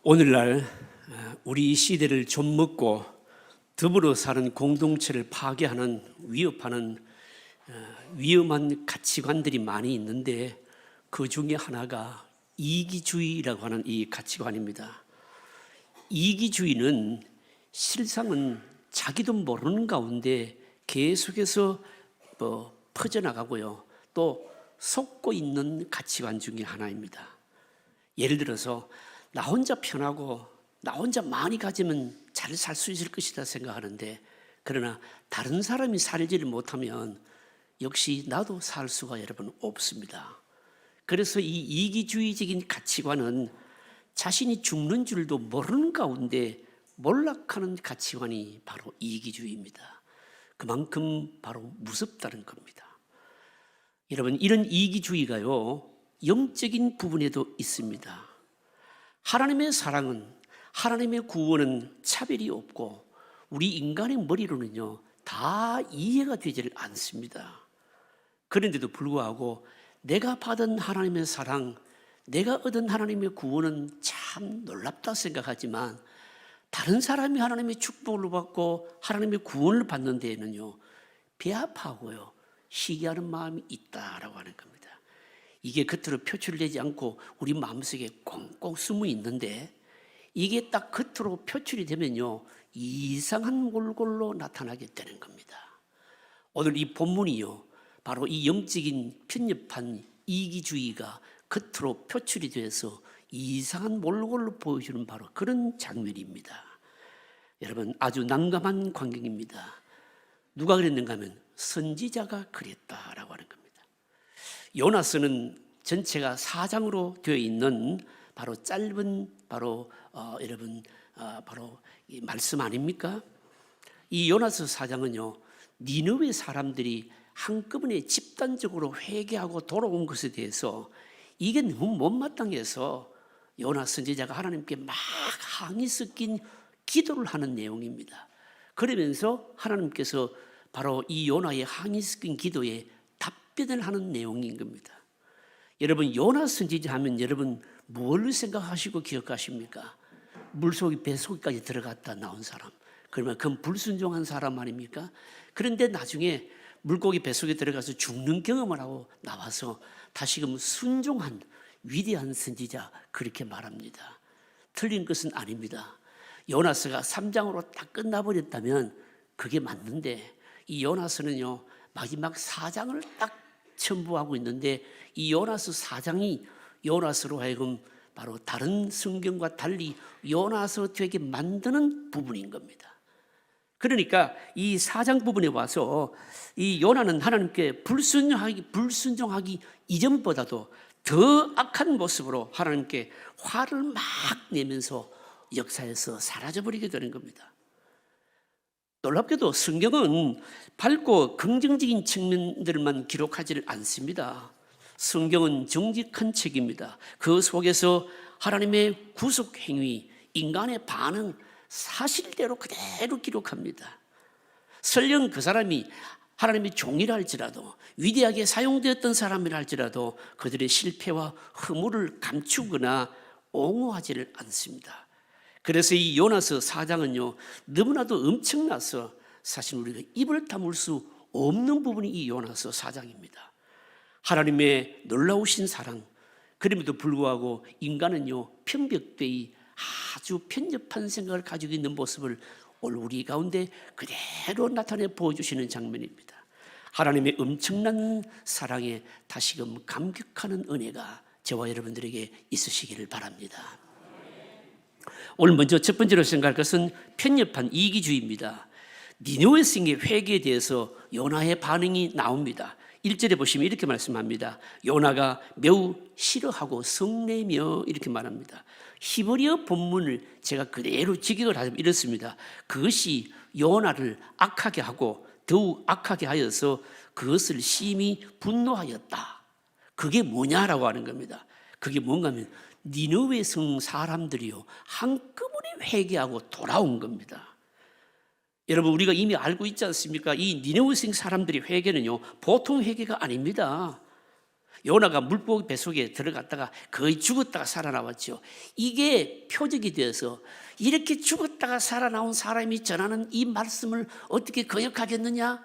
오늘날 우리 시대를 좀먹고 더불어 사는 공동체를 파괴하는 위협하는 위험한 가치관들이 많이 있는데 그 중에 하나가 이기주의라고 하는 이 가치관입니다. 이기주의는 실상은 자기도 모르는 가운데 계속해서 퍼져나가고요, 또 속고 있는 가치관 중에 하나입니다. 예를 들어서 나 혼자 편하고 나 혼자 많이 가지면 잘 살 수 있을 것이다 생각하는데, 그러나 다른 사람이 살지를 못하면 역시 나도 살 수가 여러분 없습니다. 그래서 이 이기주의적인 가치관은 자신이 죽는 줄도 모르는 가운데 몰락하는 가치관이 바로 이기주의입니다. 그만큼 바로 무섭다는 겁니다. 여러분, 이런 이기주의가요, 영적인 부분에도 있습니다. 하나님의 사랑은, 하나님의 구원은 차별이 없고 우리 인간의 머리로는요 다 이해가 되질 않습니다. 그런데도 불구하고 내가 받은 하나님의 사랑, 내가 얻은 하나님의 구원은 참 놀랍다 생각하지만, 다른 사람이 하나님의 축복을 받고 하나님의 구원을 받는 데에는요 배아파하고요 시기하는 마음이 있다라고 하는 겁니다. 이게 겉으로 표출되지 않고 우리 마음속에 꽁꽁 숨어 있는데, 이게 딱 겉으로 표출이 되면요 이상한 몰골로 나타나게 되는 겁니다. 오늘 이 본문이요 바로 이 영적인 편협한 이기주의가 겉으로 표출이 돼서 이상한 몰골로 보여주는 바로 그런 장면입니다. 여러분, 아주 난감한 광경입니다. 누가 그랬는가 하면 선지자가 그랬다라고 하는 겁니다. 요나서는 전체가 4장으로 되어 있는 바로 짧은 바로 이 말씀 아닙니까? 이 요나서 4장은요 니느웨 사람들이 한꺼번에 집단적으로 회개하고 돌아온 것에 대해서 이게 너무 못마땅해서 요나 선지자가 하나님께 막 항의 섞인 기도를 하는 내용입니다. 그러면서 하나님께서 바로 이 요나의 항의 섞인 기도에 답변을 하는 내용인 겁니다. 여러분, 요나 선지자 하면 여러분 뭘 생각하시고 기억하십니까? 물속에 뱃속까지 들어갔다 나온 사람, 그러면 그건 불순종한 사람 아닙니까? 그런데 나중에 물고기 뱃속에 들어가서 죽는 경험을 하고 나와서 다시금 순종한 위대한 선지자, 그렇게 말합니다. 틀린 것은 아닙니다. 요나서가 3장으로 딱 끝나버렸다면 그게 맞는데, 이 요나서는요 마지막 4장을 딱 첨부하고 있는데, 이 요나서 4장이 요나서로 하여금 바로 다른 성경과 달리 요나서 되게 만드는 부분인 겁니다. 그러니까 이 4장 부분에 와서 이 요나는 하나님께 불순종하기 이전보다도 더 악한 모습으로 하나님께 화를 막 내면서 역사에서 사라져버리게 되는 겁니다. 놀랍게도 성경은 밝고 긍정적인 측면들만 기록하지를 않습니다. 성경은 정직한 책입니다. 그 속에서 하나님의 구속 행위, 인간의 반응, 사실대로 그대로 기록합니다. 설령 그 사람이 하나님의 종이라 할지라도, 위대하게 사용되었던 사람이라 할지라도 그들의 실패와 허물을 감추거나 옹호하지를 않습니다. 그래서 이 요나서 4장은요 너무나도 엄청나서 사실 우리가 입을 다물 수 없는 부분이 이 요나서 4장입니다. 하나님의 놀라우신 사랑, 그럼에도 불구하고 인간은요 편벽되이 아주 편협한 생각을 가지고 있는 모습을 오늘 우리 가운데 그대로 나타내 보여주시는 장면입니다. 하나님의 엄청난 사랑에 다시금 감격하는 은혜가 저와 여러분들에게 있으시기를 바랍니다. 오늘 먼저 첫 번째로 생각할 것은 편협한 이기주의입니다. 니느웨 성의 회개에 대해서 요나의 반응이 나옵니다. 1절에 보시면 이렇게 말씀합니다. 요나가 매우 싫어하고 성내며, 이렇게 말합니다. 히브리어 본문을 제가 그대로 직역을 하면 이렇습니다. 그것이 요나를 악하게 하고 더욱 악하게 하여서 그것을 심히 분노하였다. 그게 뭐냐라고 하는 겁니다. 그게 뭔가 하면 니느웨 성 사람들이요 한꺼번에 회개하고 돌아온 겁니다. 여러분, 우리가 이미 알고 있지 않습니까? 이 니느웨 성 사람들의 회개는요 보통 회개가 아닙니다. 요나가 물고기 뱃속에 들어갔다가 거의 죽었다가 살아나왔죠. 이게 표적이 되어서 이렇게 죽었다가 살아나온 사람이 전하는 이 말씀을 어떻게 거역하겠느냐?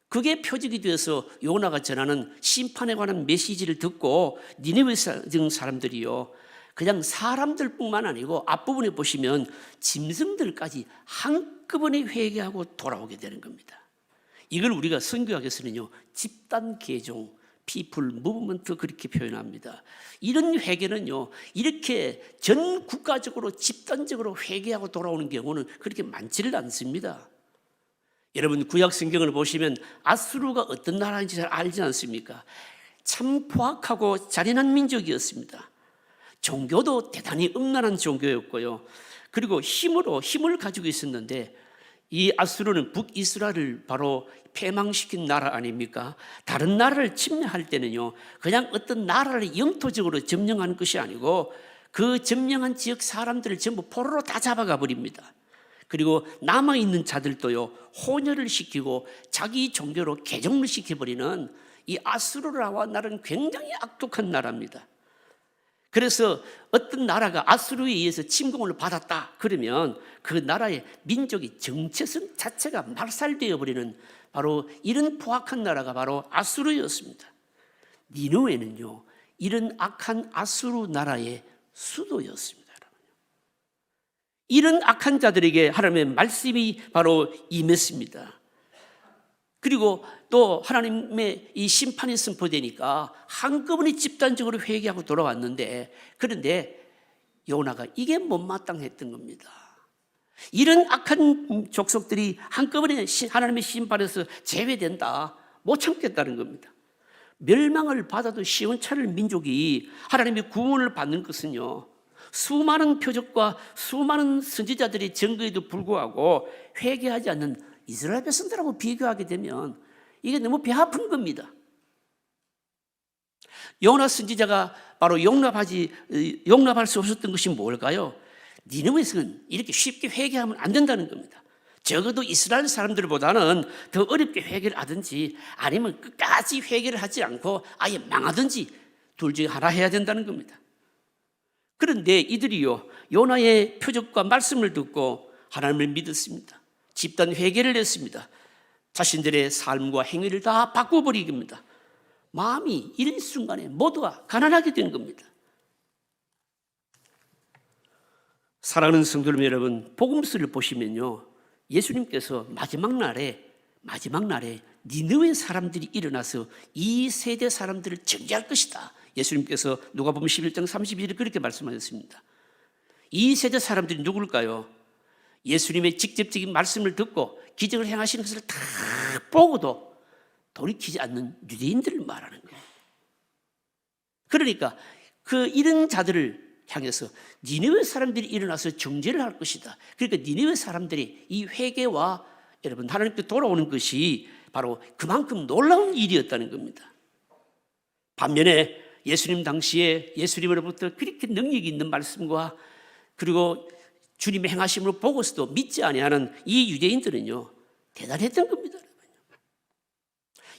그게 표적이 되어서 요나가 전하는 심판에 관한 메시지를 듣고 니느웨 사람들이요, 그냥 사람들뿐만 아니고 앞부분에 보시면 짐승들까지 한꺼번에 회개하고 돌아오게 되는 겁니다. 이걸 우리가 선교학에서는요, 집단 개종, people movement 그렇게 표현합니다. 이런 회개는요, 이렇게 전 국가적으로 집단적으로 회개하고 돌아오는 경우는 그렇게 많지를 않습니다. 여러분, 구약 성경을 보시면 아수르가 어떤 나라인지 잘 알지 않습니까? 참 포악하고 잔인한 민족이었습니다. 종교도 대단히 음란한 종교였고요. 그리고 힘을 가지고 있었는데, 이 아수르는 북이스라엘을 바로 패망시킨 나라 아닙니까? 다른 나라를 침략할 때는요, 그냥 어떤 나라를 영토적으로 점령하는 것이 아니고 그 점령한 지역 사람들을 전부 포로로 다 잡아가 버립니다. 그리고 남아있는 자들도요, 혼혈을 시키고 자기 종교로 개종을 시켜버리는 이 아수르라와 나라는 굉장히 악독한 나라입니다. 그래서 어떤 나라가 아수르에 의해서 침공을 받았다 그러면 그 나라의 민족의 정체성 자체가 말살되어 버리는 바로 이런 포악한 나라가 바로 아수르였습니다. 니느웨는요, 이런 악한 아수르 나라의 수도였습니다. 이런 악한 자들에게 하나님의 말씀이 바로 임했습니다. 그리고 또 하나님의 이 심판이 선포되니까 한꺼번에 집단적으로 회개하고 돌아왔는데, 그런데 요나가 이게 못마땅했던 겁니다. 이런 악한 족속들이 한꺼번에 하나님의 심판에서 제외된다, 못 참겠다는 겁니다. 멸망을 받아도 시원찮을 민족이 하나님의 구원을 받는 것은요, 수많은 표적과 수많은 선지자들의 증거에도 불구하고 회개하지 않는 이스라엘 백성들하고 비교하게 되면 이게 너무 배 아픈 겁니다. 요나 선지자가 바로 용납할 수 없었던 것이 뭘까요? 니느웨에서는 이렇게 쉽게 회개하면 안 된다는 겁니다. 적어도 이스라엘 사람들보다는 더 어렵게 회개를 하든지 아니면 끝까지 회개를 하지 않고 아예 망하든지 둘 중에 하나 해야 된다는 겁니다. 그런데 이들이요, 요나의 표적과 말씀을 듣고 하나님을 믿었습니다. 집단 회개를 했습니다. 자신들의 삶과 행위를 다 바꿔버리기입니다. 마음이 일순간에 모두가 가난하게 된 겁니다. 사랑하는 성도 여러분, 복음서를 보시면요, 예수님께서 마지막 날에 니느웨 사람들이 일어나서 이 세대 사람들을 정죄할 것이다, 예수님께서 누가복음 11장 32절에 그렇게 말씀하셨습니다. 이 세대 사람들이 누굴까요? 예수님의 직접적인 말씀을 듣고 기적을 행하시는 것을 다 보고도 돌이키지 않는 유대인들을 말하는 거예요. 그러니까 이런 자들을 향해서 니느웨 사람들이 일어나서 정죄를 할 것이다. 그러니까 니느웨 사람들이 이 회개와 여러분 하나님께 돌아오는 것이 바로 그만큼 놀라운 일이었다는 겁니다. 반면에 예수님 당시에 예수님으로부터 그렇게 능력이 있는 말씀과 그리고 주님의 행하심을 보고서도 믿지 아니하는 이 유대인들은요, 대단했던 겁니다.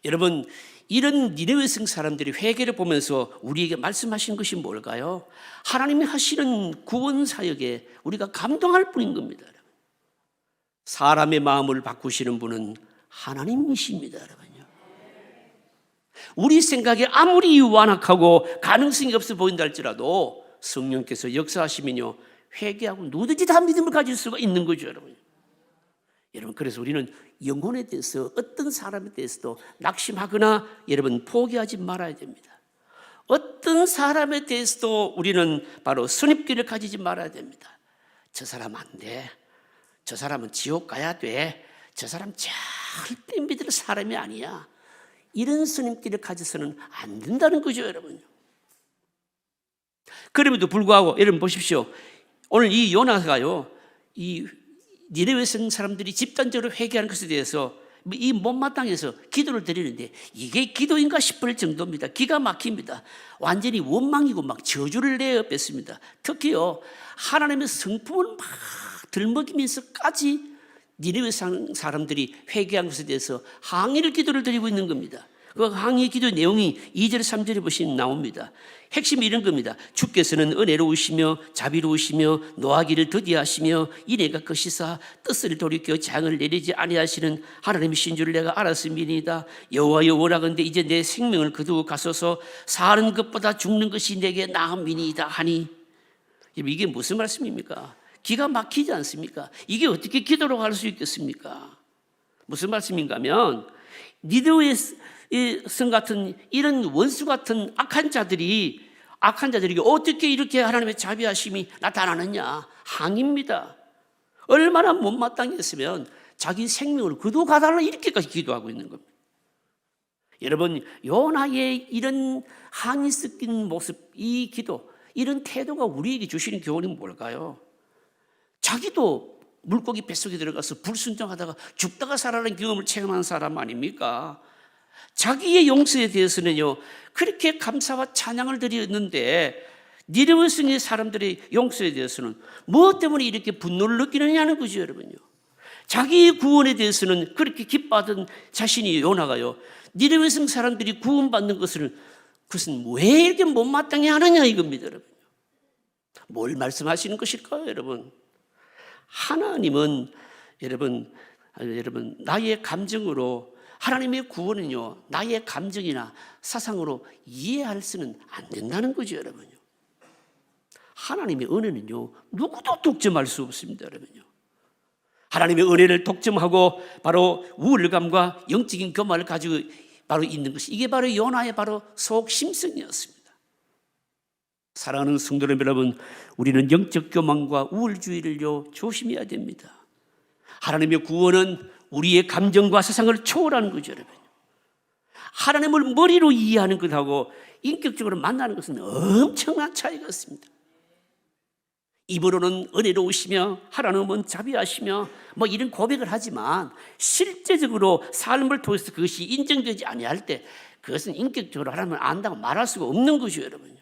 여러분, 이런 니느웨 성 사람들이 회개를 보면서 우리에게 말씀하신 것이 뭘까요? 하나님이 하시는 구원 사역에 우리가 감동할 뿐인 겁니다. 사람의 마음을 바꾸시는 분은 하나님이십니다, 여러분요. 우리 생각에 아무리 완악하고 가능성이 없어 보인다 할지라도 성령께서 역사하시면요, 회개하고 누구든지 다 믿음을 가질 수가 있는 거죠, 여러분. 여러분, 그래서 우리는 영혼에 대해서 어떤 사람에 대해서도 낙심하거나 여러분 포기하지 말아야 됩니다. 어떤 사람에 대해서도 우리는 바로 선입견을 가지지 말아야 됩니다. 저 사람 안 돼, 저 사람은 지옥 가야 돼, 저 사람 절대 믿을 사람이 아니야, 이런 선입견을 가져서는 안 된다는 거죠, 여러분. 그럼에도 불구하고 여러분 보십시오. 오늘 이 요나가요, 이 니느웨 성 사람들이 집단적으로 회개하는 것에 대해서 이 못마땅해서 기도를 드리는데 이게 기도인가 싶을 정도입니다. 기가 막힙니다. 완전히 원망이고 막 저주를 내어 뺐습니다. 특히요, 하나님의 성품을 막 들먹이면서까지 니느웨 사람들이 회개한 것에 대해서 항의를 기도를 드리고 있는 겁니다. 그 항의 기도 내용이 2절 3절에 보시면 나옵니다. 핵심이 이런 겁니다. 주께서는 은혜로우시며 자비로우시며 노하기를 더디하시며 이내가 거시사 뜻을 돌이켜 장을 내리지 아니하시는 하나님이신 줄 내가 알았음이니이다. 여호와여 원하건대 이제 내 생명을 거두어 가소서. 사는 것보다 죽는 것이 내게 나음이니이다 하니. 이게 무슨 말씀입니까? 기가 막히지 않습니까? 이게 어떻게 기도로 할 수 있겠습니까? 무슨 말씀인가 하면 니느웨 성 같은 이런 원수 같은 악한 자들이 어떻게 이렇게 하나님의 자비하심이 나타나느냐? 항의입니다. 얼마나 못마땅했으면 자기 생명을 거두어 가달라 이렇게까지 기도하고 있는 겁니다. 여러분, 요나의 이런 항의 섞인 모습, 이 기도, 이런 태도가 우리에게 주시는 교훈이 뭘까요? 자기도 물고기 뱃속에 들어가서 불순종하다가 죽다가 살아난 경험을 체험한 사람 아닙니까? 자기의 용서에 대해서는요, 그렇게 감사와 찬양을 드렸는데 니느웨 성의 사람들의 용서에 대해서는 무엇 때문에 이렇게 분노를 느끼느냐는 거죠, 여러분요. 자기의 구원에 대해서는 그렇게 기뻐하던 자신이 요나가요, 니느웨 성 사람들이 구원받는 것은 왜 이렇게 못마땅해 하느냐 이겁니다, 여러분. 뭘 말씀하시는 것일까요, 여러분? 하나님은 여러분 나의 감정으로 하나님의 구원은요, 나의 감정이나 사상으로 이해할 수는 안 된다는 거죠, 여러분요. 하나님의 은혜는요, 누구도 독점할 수 없습니다, 여러분요. 하나님의 은혜를 독점하고 바로 우울감과 영적인 교만을 가지고 바로 있는 것이, 이게 바로 요나의 바로 속심성이었습니다. 사랑하는 성도 여러분, 우리는 영적 교만과 우울주의를요 조심해야 됩니다. 하나님의 구원은 우리의 감정과 세상을 초월하는 거죠, 여러분. 하나님을 머리로 이해하는 것하고 인격적으로 만나는 것은 엄청난 차이가 있습니다. 입으로는 은혜로우시며 하나님은 자비하시며 이런 고백을 하지만 실제적으로 삶을 통해서 그것이 인정되지 아니할 때 그것은 인격적으로 하나님을 안다고 말할 수가 없는 거죠, 여러분.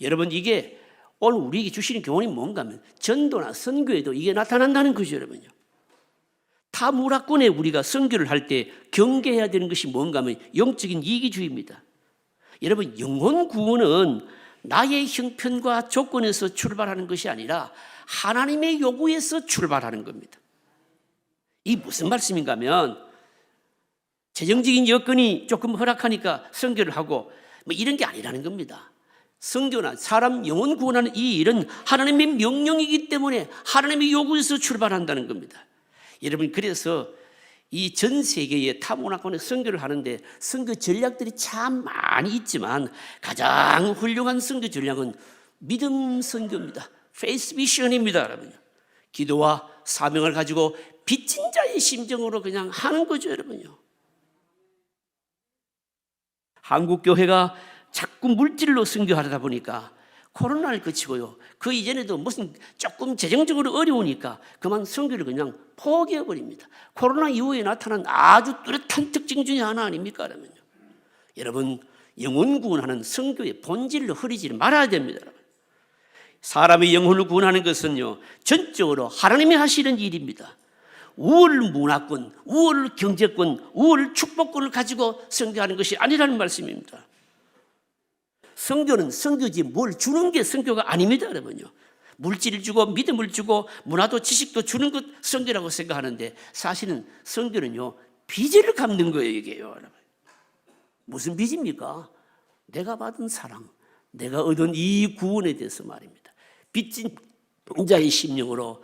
여러분, 이게 오늘 우리에게 주시는 교훈이 뭔가 하면 전도나 선교에도 이게 나타난다는 거죠, 여러분요. 타 문화권에 우리가 선교를 할 때 경계해야 되는 것이 뭔가 하면 영적인 이기주의입니다. 여러분, 영혼 구원은 나의 형편과 조건에서 출발하는 것이 아니라 하나님의 요구에서 출발하는 겁니다. 이 무슨 말씀인가 하면 재정적인 여건이 조금 허락하니까 선교를 하고 이런 게 아니라는 겁니다. 선교나 사람 영혼 구원하는 이 일은 하나님의 명령이기 때문에 하나님의 요구에서 출발한다는 겁니다. 여러분, 그래서 이 전 세계의 타문화권에 선교를 하는데 선교 전략들이 참 많이 있지만 가장 훌륭한 선교 전략은 믿음 선교입니다. 페이스 미션입니다, 여러분. 기도와 사명을 가지고 빚진 자의 심정으로 그냥 하는 거죠, 여러분요. 한국 교회가 자꾸 물질로 선교하다 보니까 코로나를 거치고요, 그 이전에도 무슨 조금 재정적으로 어려우니까 그만 선교를 그냥 포기해버립니다. 코로나 이후에 나타난 아주 뚜렷한 특징 중에 하나 아닙니까? 그러면요, 여러분, 영혼 구원하는 선교의 본질로 흐리지 말아야 됩니다. 여러분. 사람의 영혼을 구원하는 것은요, 전적으로 하나님이 하시는 일입니다. 우월 문화권, 우월 경제권, 우월 축복권을 가지고 선교하는 것이 아니라는 말씀입니다. 선교는 선교지 뭘 주는 게 선교가 아닙니다, 여러분요. 물질을 주고 믿음을 주고 문화도 지식도 주는 것 선교라고 생각하는데 사실은 선교는요, 빚을 갚는 거예요, 이게요, 여러분. 무슨 빚입니까? 내가 받은 사랑, 내가 얻은 이 구원에 대해서 말입니다. 빚진 자의 심령으로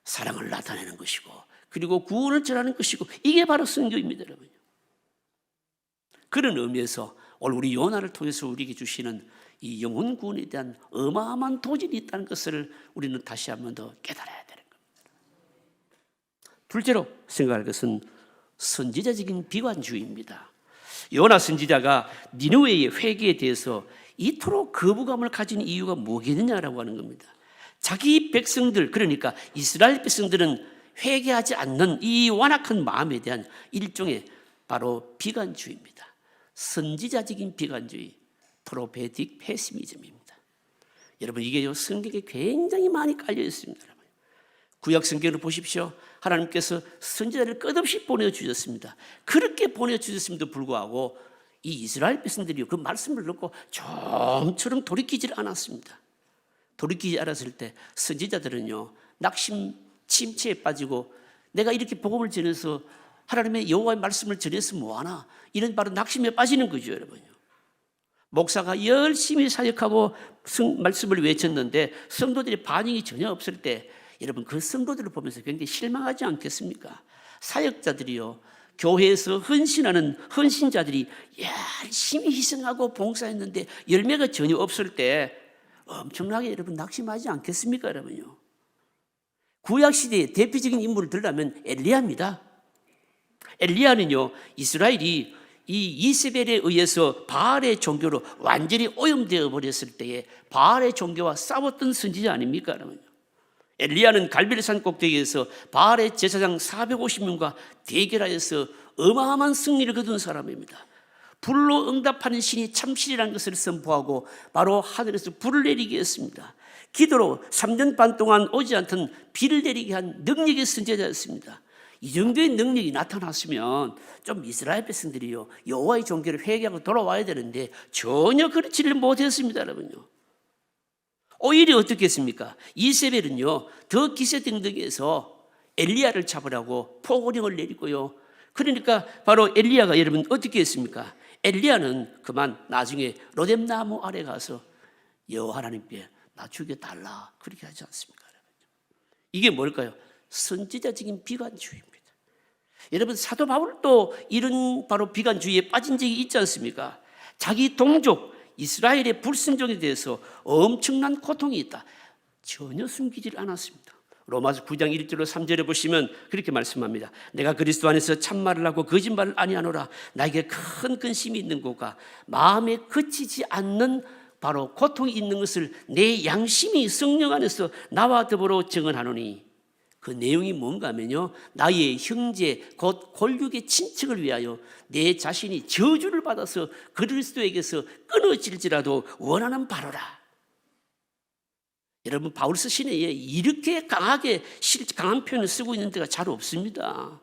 사랑을 나타내는 것이고, 그리고 구원을 전하는 것이고, 이게 바로 선교입니다, 여러분. 그런 의미에서 오늘 우리 요나를 통해서 우리에게 주시는 이 영혼 구원에 대한 어마어마한 도전이 있다는 것을 우리는 다시 한 번 더 깨달아야 되는 겁니다. 둘째로 생각할 것은 선지자적인 비관주의입니다. 요나 선지자가 니느웨의 회개에 대해서 이토록 거부감을 가진 이유가 뭐겠느냐라고 하는 겁니다. 자기 백성들, 그러니까 이스라엘 백성들은 회개하지 않는 이 완악한 마음에 대한 일종의 바로 비관주의입니다. 선지자적인 비관주의, 프로페틱 페시미즘입니다. 여러분, 이게 성경에 굉장히 많이 깔려 있습니다. 구약 성경을 보십시오. 하나님께서 선지자를 끝없이 보내주셨습니다. 그렇게 보내주셨음에도 불구하고 이 이스라엘 백성들이 그 말씀을 듣고 좀처럼 돌이키질 않았습니다. 돌이키지 않았을 때 선지자들은요, 낙심 침체에 빠지고 내가 이렇게 복음을 전해서 하나님의 여호와의 말씀을 전해서 뭐하나, 이런 바로 낙심에 빠지는 거죠, 여러분요. 목사가 열심히 사역하고 말씀을 외쳤는데 성도들의 반응이 전혀 없을 때 여러분 그 성도들을 보면서 굉장히 실망하지 않겠습니까? 사역자들이요, 교회에서 헌신하는 헌신자들이 열심히 희생하고 봉사했는데 열매가 전혀 없을 때 엄청나게 여러분 낙심하지 않겠습니까, 여러분요? 구약시대의 대표적인 인물을 들라면 엘리야입니다. 엘리야는요, 이스라엘이 이 이세벨에 의해서 바알의 종교로 완전히 오염되어 버렸을 때에 바알의 종교와 싸웠던 선지자 아닙니까, 여러분? 엘리야는 갈멜산 꼭대기에서 바알의 제사장 450명과 대결하여서 어마어마한 승리를 거둔 사람입니다. 불로 응답하는 신이 참신이라는 것을 선포하고 바로 하늘에서 불을 내리게 했습니다. 기도로 3년 반 동안 오지 않던 비를 내리게 한 능력의 선지자였습니다. 이 정도의 능력이 나타났으면 좀 이스라엘 백성들이요, 여호와의 종교를 회개하고 돌아와야 되는데 전혀 그렇지를 못했습니다, 여러분요. 오히려 어떻게 했습니까? 이세벨은요, 더 기세등등해서 엘리야를 잡으라고 포고령을 내리고요. 그러니까 바로 엘리야가 여러분 어떻게 했습니까? 엘리야는 그만 나중에 로뎀나무 아래 가서 여호와 하나님께 나 죽여달라, 그렇게 하지 않습니까, 여러분? 이게 뭘까요? 선지자적인 비관주의입니다. 여러분 사도 바울도 이런 바로 비관주의에 빠진 적이 있지 않습니까? 자기 동족 이스라엘의 불순종에 대해서 엄청난 고통이 있다, 전혀 숨기질 않았습니다. 로마서 9장 1절로 3절에 보시면 그렇게 말씀합니다. 내가 그리스도 안에서 참말을 하고 거짓말을 아니하노라. 나에게 큰 근심이 있는 것과 마음에 그치지 않는 바로 고통이 있는 것을 내 양심이 성령 안에서 나와 더불어 증언하노니, 그 내용이 뭔가 하면요, 나의 형제 곧 골육의 친척을 위하여 내 자신이 저주를 받아서 그리스도에게서 끊어질지라도 원하는 바로라. 여러분 바울 서신에 이렇게 강한 표현을 쓰고 있는 데가 잘 없습니다.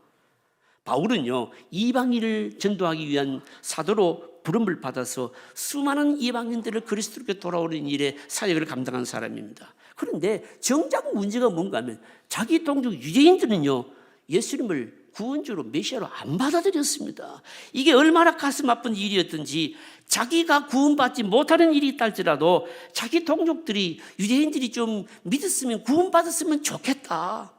바울은요, 이방인을 전도하기 위한 사도로 부름을 받아서 수많은 이방인들을 그리스도께 돌아오는 일에 사역을 감당한 사람입니다. 그런데 정작 문제가 뭔가 하면 자기 동족 유대인들은요, 예수님을 구원주로 메시아로 안 받아들였습니다. 이게 얼마나 가슴 아픈 일이었든지 자기가 구원받지 못하는 일이 있다 할지라도 자기 동족들이, 유대인들이 좀 믿었으면, 구원받았으면 좋겠다,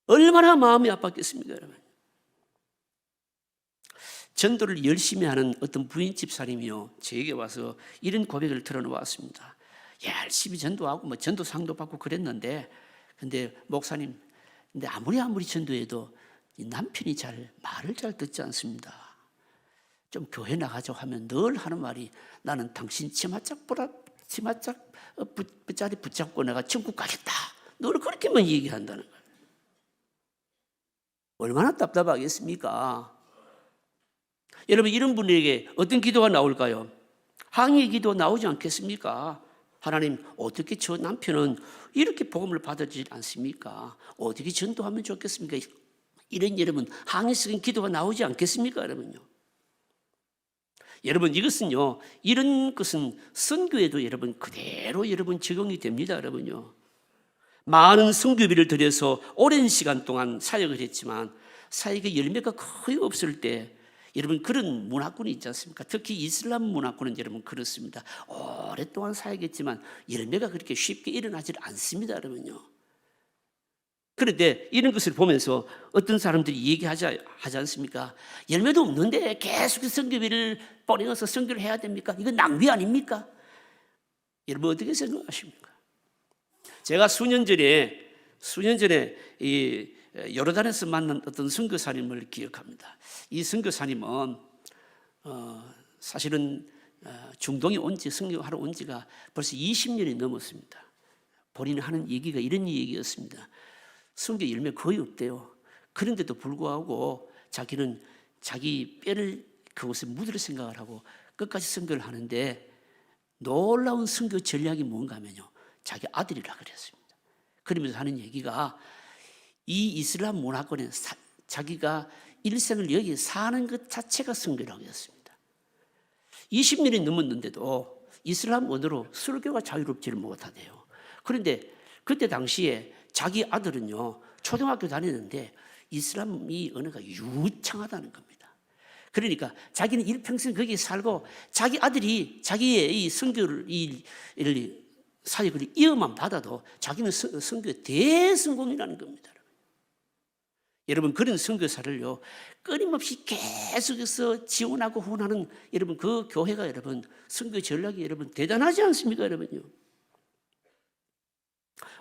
얼마나 마음이 아팠겠습니까, 여러분? 전도를 열심히 하는 어떤 부인 집사님이요, 저에게 와서 이런 고백을 들어놓았습니다. 열심히 전도하고 전도상도 받고 그랬는데, 근데 목사님, 근데 아무리 전도해도 남편이 말을 잘 듣지 않습니다. 좀 교회 나가자고 하면 늘 하는 말이, 나는 당신 치마짝 붙자리 붙잡고 내가 천국 가겠다, 늘 그렇게만 얘기한다는 거예요. 얼마나 답답하겠습니까? 여러분 이런 분에게 어떤 기도가 나올까요? 항의의 기도 나오지 않겠습니까? 하나님, 어떻게 저 남편은 이렇게 복음을 받아주지 않습니까? 어떻게 전도하면 좋겠습니까? 이런 여러분 항의적인 기도가 나오지 않겠습니까, 여러분요? 여러분 이것은요, 이런 것은 선교에도 여러분 그대로 여러분 적용이 됩니다, 여러분요. 많은 선교비를 들여서 오랜 시간 동안 사역을 했지만 사역의 열매가 거의 없을 때, 여러분 그런 문화권이 있지 않습니까? 특히 이슬람 문화권은 여러분 그렇습니다. 오랫동안 사역했지만 열매가 그렇게 쉽게 일어나질 않습니다, 여러분요. 그런데 이런 것을 보면서 어떤 사람들이 얘기하지 않습니까? 열매도 없는데 계속 선교비를 뿌려서 선교를 해야 됩니까? 이건 낭비 아닙니까? 여러분 어떻게 생각하십니까? 제가 수년 전에 이 요르단에서 만난 어떤 선교사님을 기억합니다. 이 선교사님은 사실은 중동에 선교하러 온 지가 벌써 20년이 넘었습니다. 본인이 하는 얘기가 이런 얘기였습니다. 선교 열매 거의 없대요. 그런데도 불구하고 자기는 자기 뼈를 그곳에 묻을 생각을 하고 끝까지 선교를 하는데, 놀라운 선교 전략이 뭔가 하면요, 자기 아들이라 그랬습니다. 그러면서 하는 얘기가, 이 이슬람 문화권에 자기가 일생을 여기 사는 것 자체가 선교라고 했습니다. 20년이 넘었는데도 이슬람 언어로 설교가 자유롭지를 못하대요. 그런데 그때 당시에 자기 아들은요, 초등학교 다니는데 이슬람이 언어가 유창하다는 겁니다. 그러니까 자기는 일평생 거기 살고 자기 아들이 자기의 이 선교를 사역을 이어만 받아도 자기는 선교의 대성공이라는 겁니다. 여러분, 그런 선교사를요 끊임없이 계속해서 지원하고 후원하는 여러분 그 교회가 여러분 선교 전략이 여러분 대단하지 않습니까, 여러분요?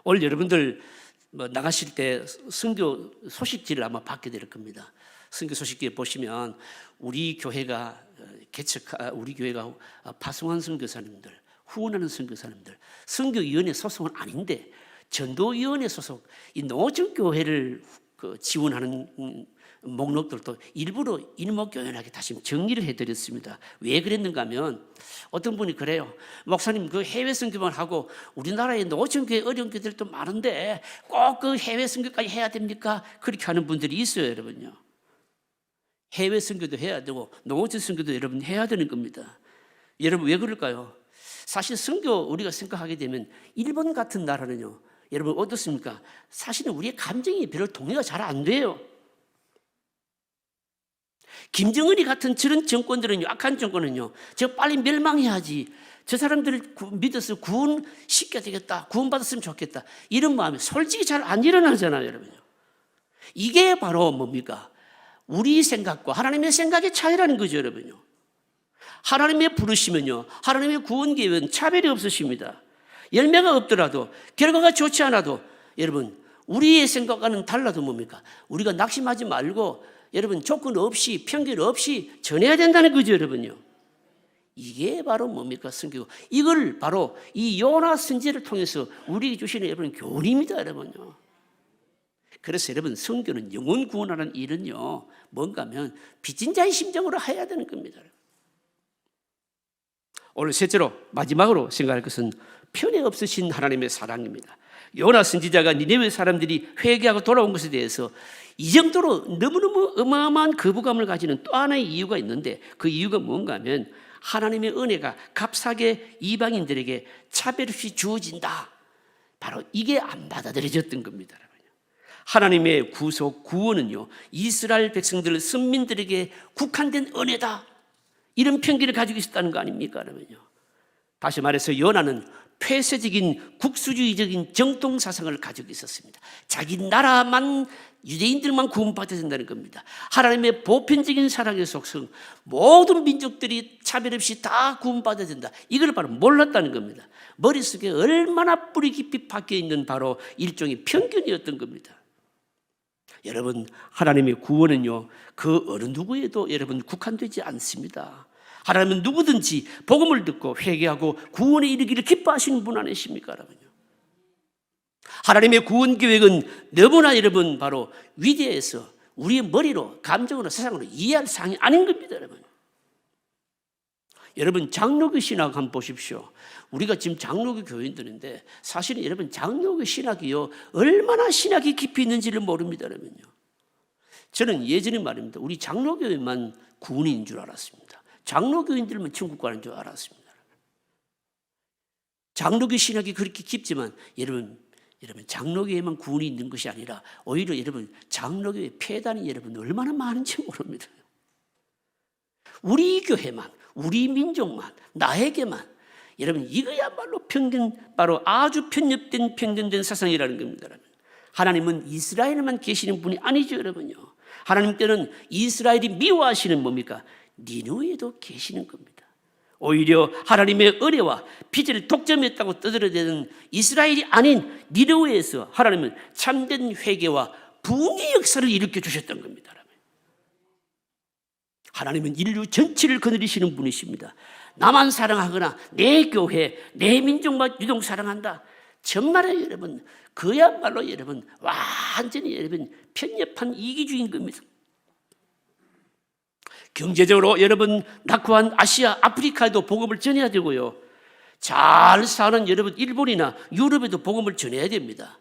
오늘 여러분들 나가실 때 선교 소식지를 아마 받게 될 겁니다. 선교 소식지에 보시면 우리 교회가 파송한 선교사님들, 후원하는 선교사님들, 선교위원회 소속은 아닌데 전도위원회 소속 이 노정교회를 지원하는 목록들도 일부러 일목요연하게 다시 정리를 해드렸습니다. 왜 그랬는가 하면 어떤 분이 그래요. 목사님, 그 해외 선교만 하고 우리나라에 노정교회 어려운 교회들도 많은데 꼭 그 해외 선교까지 해야 됩니까? 그렇게 하는 분들이 있어요, 여러분요. 해외 선교도 해야 되고 노정 선교도 여러분 해야 되는 겁니다. 여러분, 왜 그럴까요? 사실 선교 우리가 생각하게 되면 일본 같은 나라는요, 여러분 어떻습니까? 사실은 우리의 감정이 별로 동의가 잘 안 돼요. 김정은이 같은 저런 정권들은요, 악한 정권은요, 저 빨리 멸망해야지, 저 사람들을 믿어서 구원시켜야 되겠다, 구원받았으면 좋겠다, 이런 마음이 솔직히 잘 안 일어나잖아요, 여러분요. 이게 바로 뭡니까? 우리 생각과 하나님의 생각의 차이라는 거죠, 여러분요. 하나님의 부르시면요, 하나님의 구원 계획은 차별이 없으십니다. 열매가 없더라도, 결과가 좋지 않아도, 여러분, 우리의 생각과는 달라도 뭡니까? 우리가 낙심하지 말고, 여러분, 조건 없이, 편견 없이 전해야 된다는 거죠, 여러분요. 이게 바로 뭡니까? 선교. 이걸 바로 이 요나 선지자를 통해서 우리에게 주시는 여러분 교훈입니다, 여러분요. 그래서 여러분, 선교는 영혼 구원하는 일은요, 뭔가 하면 빚진 자의 심정으로 해야 되는 겁니다. 오늘 셋째로, 마지막으로 생각할 것은 편애 없으신 하나님의 사랑입니다. 요나 선지자가 니네웨 사람들이 회개하고 돌아온 것에 대해서 이 정도로 너무너무 어마어마한 거부감을 가지는 또 하나의 이유가 있는데, 그 이유가 뭔가 하면 하나님의 은혜가 값싸게 이방인들에게 차별 없이 주어진다, 바로 이게 안 받아들여졌던 겁니다. 하나님의 구속, 구원은요, 이스라엘 백성들, 선민들에게 국한된 은혜다, 이런 편견을 가지고 있었다는 거 아닙니까, 여러분요? 다시 말해서 요나는 폐쇄적인 국수주의적인 정통 사상을 가지고 있었습니다. 자기 나라만, 유대인들만 구원받아야 된다는 겁니다. 하나님의 보편적인 사랑의 속성, 모든 민족들이 차별 없이 다 구원받아야 된다, 이걸 바로 몰랐다는 겁니다. 머릿속에 얼마나 뿌리 깊이 박혀 있는 바로 일종의 편견이었던 겁니다. 여러분, 하나님의 구원은요, 그 어느 누구에도 여러분 국한되지 않습니다. 하나님은 누구든지 복음을 듣고 회개하고 구원에 이르기를 기뻐하시는 분 아니십니까, 여러분요? 하나님의 구원 계획은 너무나 여러분 바로 위대해서 우리의 머리로, 감정으로, 세상으로 이해할 사항이 아닌 겁니다, 여러분. 여러분, 장로교 신학 한번 보십시오. 우리가 지금 장로교 교인들인데 사실은 여러분 장로교 신학이요, 얼마나 신학이 깊이 있는지를 모릅니다, 여러분요. 저는 예전에 말입니다, 우리 장로교에만 구원인 줄 알았습니다. 장로교인들만 천국 가는 줄 알았습니다. 장로교 신학이 그렇게 깊지만 여러분 장로교에만 구원이 있는 것이 아니라 오히려 여러분 장로교의 폐단이 여러분 얼마나 많은지 모릅니다. 우리 교회만, 우리 민족만, 나에게만, 여러분 이거야말로 편견, 바로 아주 편협된 편견된 사상이라는 겁니다. 여러분. 하나님은 이스라엘에만 계시는 분이 아니죠, 여러분요. 하나님께는 이스라엘이 미워하시는 뭡니까? 니느웨에도 계시는 겁니다. 오히려 하나님의 은혜와 빚을 독점했다고 떠들어대는 이스라엘이 아닌 니느웨에서 하나님은 참된 회개와 부흥의 역사를 일으켜 주셨던 겁니다. 하나님은 인류 전체를 거느리시는 분이십니다. 나만 사랑하거나 내 교회, 내 민족만 유독 사랑한다, 정말로 여러분 그야말로 여러분 완전히 여러분 편협한 이기주의인 겁니다. 경제적으로 여러분 낙후한 아시아, 아프리카에도 복음을 전해야 되고요, 잘 사는 여러분 일본이나 유럽에도 복음을 전해야 됩니다.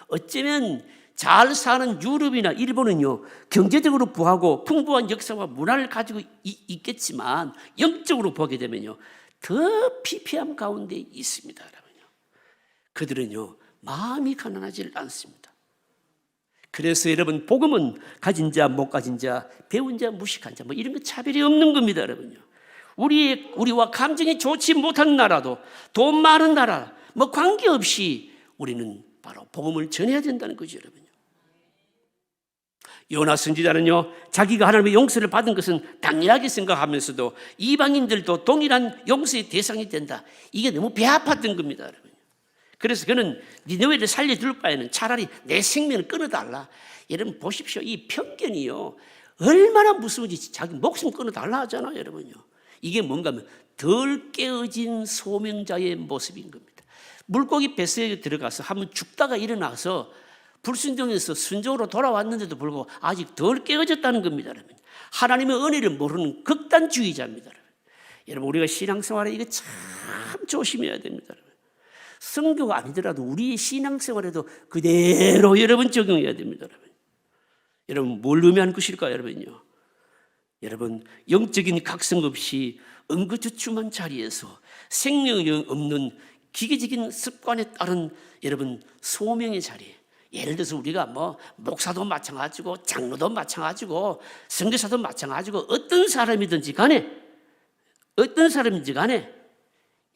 어쩌면 잘 사는 유럽이나 일본은요, 경제적으로 부하고 풍부한 역사와 문화를 가지고 있겠지만 영적으로 보게 되면요, 더 피폐함 가운데 있습니다. 여러분요. 그들은요, 마음이 가난하지 않습니다. 그래서 여러분, 복음은 가진 자, 못 가진 자, 배운 자, 무식한 자, 뭐 이런 거 차별이 없는 겁니다, 여러분요. 우리와 감정이 좋지 못한 나라도, 돈 많은 나라, 뭐 관계없이 우리는 바로 복음을 전해야 된다는 거죠, 여러분요. 요나 선지자는요, 자기가 하나님의 용서를 받은 것은 당연하게 생각하면서도 이방인들도 동일한 용서의 대상이 된다. 이게 너무 배 아팠던 겁니다, 여러분. 그래서 그는 니느웨를 살려줄 바에는 차라리 내 생명을 끊어달라. 여러분 보십시오. 이 편견이요, 얼마나 무서운지. 자기 목숨 끊어달라 하잖아요, 여러분요. 이게 뭔가 하면 덜 깨어진 소명자의 모습인 겁니다. 물고기 뱃속에 들어가서 한번 죽다가 일어나서 불순종해서 순종으로 돌아왔는데도 불구하고 아직 덜 깨어졌다는 겁니다, 여러분. 하나님의 은혜를 모르는 극단주의자입니다, 여러분. 여러분, 우리가 신앙생활에 이거 참 조심해야 됩니다, 여러분. 성교가 아니더라도 우리의 신앙생활에도 그대로 여러분 적용해야 됩니다, 여러분. 여러분, 뭘 의미하는 것일까요, 여러분요? 여러분, 영적인 각성 없이 응급주춤한 자리에서 생명력 없는 기계적인 습관에 따른 여러분 소명의 자리. 예를 들어서 우리가 뭐 목사도 마찬가지고 장로도 마찬가지고 선교사도 마찬가지고 어떤 사람이든지 간에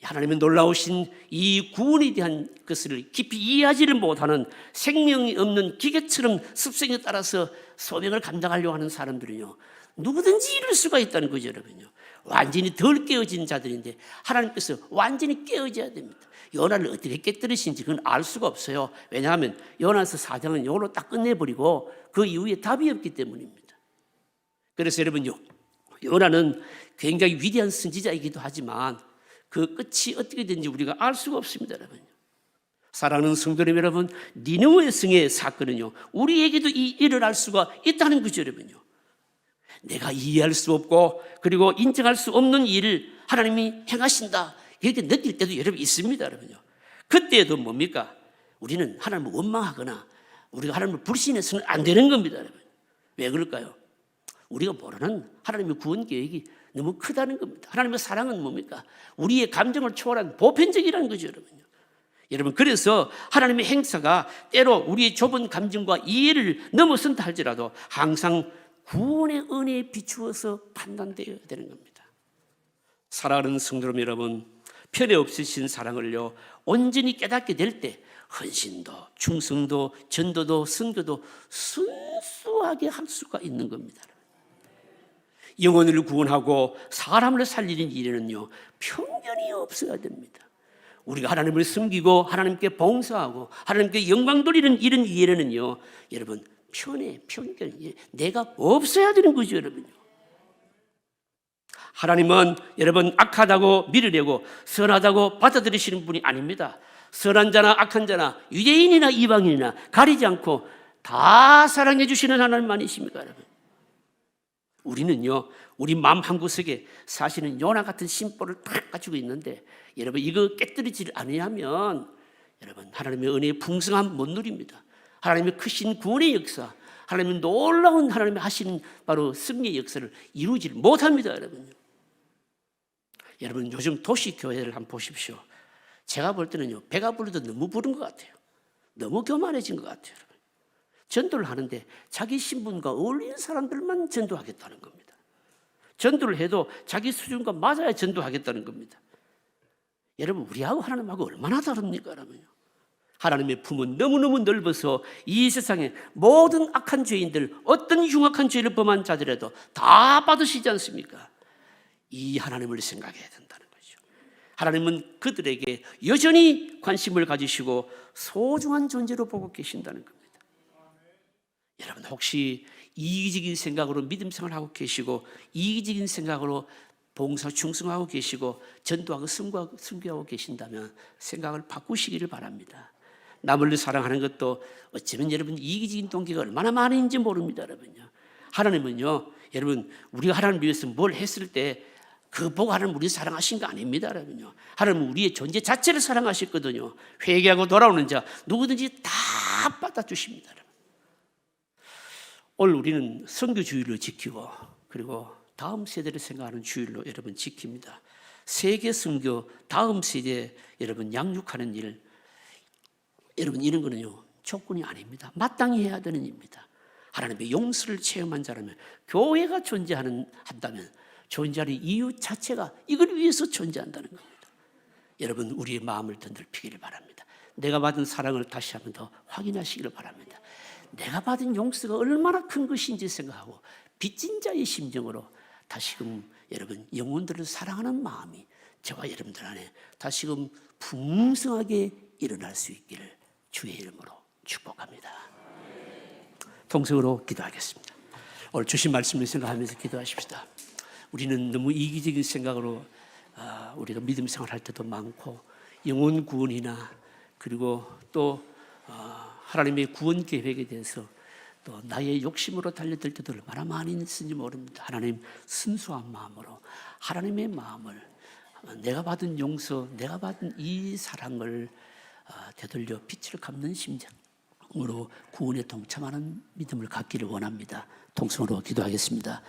하나님의 놀라우신 이 구원에 대한 것을 깊이 이해하지를 못하는 생명이 없는 기계처럼 습성에 따라서 소명을 감당하려고 하는 사람들은요, 누구든지 이룰 수가 있다는 거죠, 여러분요. 완전히 덜 깨어진 자들인데 하나님께서 완전히 깨어져야 됩니다. 요나를 어떻게 깨뜨리신지 그건 알 수가 없어요. 왜냐하면 요나서 4장은 요로 딱 끝내버리고 그 이후에 답이 없기 때문입니다. 그래서 여러분요, 요나는 굉장히 위대한 선지자이기도 하지만 그 끝이 어떻게 되는지 우리가 알 수가 없습니다, 여러분. 사랑하는 성도 여러분, 니느웨 성의 사건은요, 우리에게도 일어날 수가 있다는 거죠, 여러분요. 내가 이해할 수 없고 그리고 인정할 수 없는 일을 하나님이 행하신다, 이렇게 느낄 때도 여러분 있습니다, 여러분요. 그때도 뭡니까? 우리는 하나님을 원망하거나 우리가 하나님을 불신해서는 안 되는 겁니다, 여러분. 왜 그럴까요? 우리가 모르는 하나님의 구원 계획이 너무 크다는 겁니다. 하나님의 사랑은 뭡니까? 우리의 감정을 초월한 보편적이라는 거죠, 여러분요. 여러분, 그래서 하나님의 행사가 때로 우리의 좁은 감정과 이해를 넘어선다 할지라도 항상 구원의 은혜에 비추어서 판단되어야 되는 겁니다. 사랑하는 성도 여러분, 편에 없으신 사랑을요, 온전히 깨닫게 될 때 헌신도, 충성도, 전도도, 선교도 순수하게 할 수가 있는 겁니다. 영혼을 구원하고 사람을 살리는 일에는요, 편견이 없어야 됩니다. 우리가 하나님을 섬기고 하나님께 봉사하고 하나님께 영광 돌리는 이런 일에는요, 여러분 편견, 내가 없어야 되는 거죠, 여러분요. 하나님은 여러분 악하다고 밀어내고 선하다고 받아들이시는 분이 아닙니다. 선한 자나 악한 자나 유대인이나 이방인이나 가리지 않고 다 사랑해 주시는 하나님만이십니다, 여러분. 우리는요, 우리 마음 한구석에 사실은 요나 같은 심보를 딱 가지고 있는데, 여러분 이거 깨뜨리지 않으면 여러분 하나님의 은혜의 풍성함 못 누립니다. 하나님의 크신 구원의 역사, 하나님의 놀라운 하나님의 하시는 바로 승리의 역사를 이루지 못합니다, 여러분요. 여러분 요즘 도시교회를 한번 보십시오. 제가 볼 때는요, 배가 불러도 너무 부른 것 같아요. 너무 교만해진 것 같아요, 여러분. 전도를 하는데 자기 신분과 어울리는 사람들만 전도하겠다는 겁니다. 전도를 해도 자기 수준과 맞아야 전도하겠다는 겁니다. 여러분, 우리하고 하나님하고 얼마나 다릅니까, 여러분요? 하나님의 품은 너무너무 넓어서 이 세상에 모든 악한 죄인들, 어떤 흉악한 죄를 범한 자들에도 다 받으시지 않습니까? 이 하나님을 생각해야 된다는 거죠. 하나님은 그들에게 여전히 관심을 가지시고 소중한 존재로 보고 계신다는 겁니다. 여러분, 혹시 이기적인 생각으로 믿음 생활하고 계시고 이기적인 생각으로 봉사 충성하고 계시고 전도하고 선교하고 계신다면 생각을 바꾸시기를 바랍니다. 남을 사랑하는 것도 어쩌면 여러분 이기적인 동기가 얼마나 많은지 모릅니다, 여러분요. 하나님은요, 여러분 우리가 하나님을 위해서 뭘 했을 때 그 보고 하나님 우리 사랑하신 거 아닙니다, 여러분요. 하나님은 우리의 존재 자체를 사랑하셨거든요. 회개하고 돌아오는 자 누구든지 다 받아주십니다, 여러분. 오늘 우리는 선교 주일로 지키고 그리고 다음 세대를 생각하는 주일로 여러분 지킵니다. 세계 선교 다음 세대 여러분 양육하는 일, 여러분 이런 거는요 조건이 아닙니다. 마땅히 해야 되는 일입니다. 하나님의 용서를 체험한 자라면, 교회가 한다면 존재하는 이유 자체가 이걸 위해서 존재한다는 겁니다. 여러분 우리의 마음을 더 넓히기를 바랍니다. 내가 받은 사랑을 다시 한번 더 확인하시기를 바랍니다. 내가 받은 용서가 얼마나 큰 것인지 생각하고 빚진 자의 심정으로 다시금 여러분 영혼들을 사랑하는 마음이 저와 여러분들 안에 다시금 풍성하게 일어날 수 있기를 주의 이름으로 축복합니다. 통성으로 기도하겠습니다. 오늘 주신 말씀을 생각하면서 기도하십시다. 우리는 너무 이기적인 생각으로 우리가 믿음 생활할 때도 많고 영혼 구원이나 그리고 또 하나님의 구원 계획에 대해서 또 나의 욕심으로 달려들 때도 얼마나 많이 있는지 모릅니다. 하나님 순수한 마음으로 하나님의 마음을 내가 받은 용서, 내가 받은 이 사랑을 되돌려 빛을 갚는 심정으로 구원에 동참하는 믿음을 갖기를 원합니다. 통성으로 기도하겠습니다.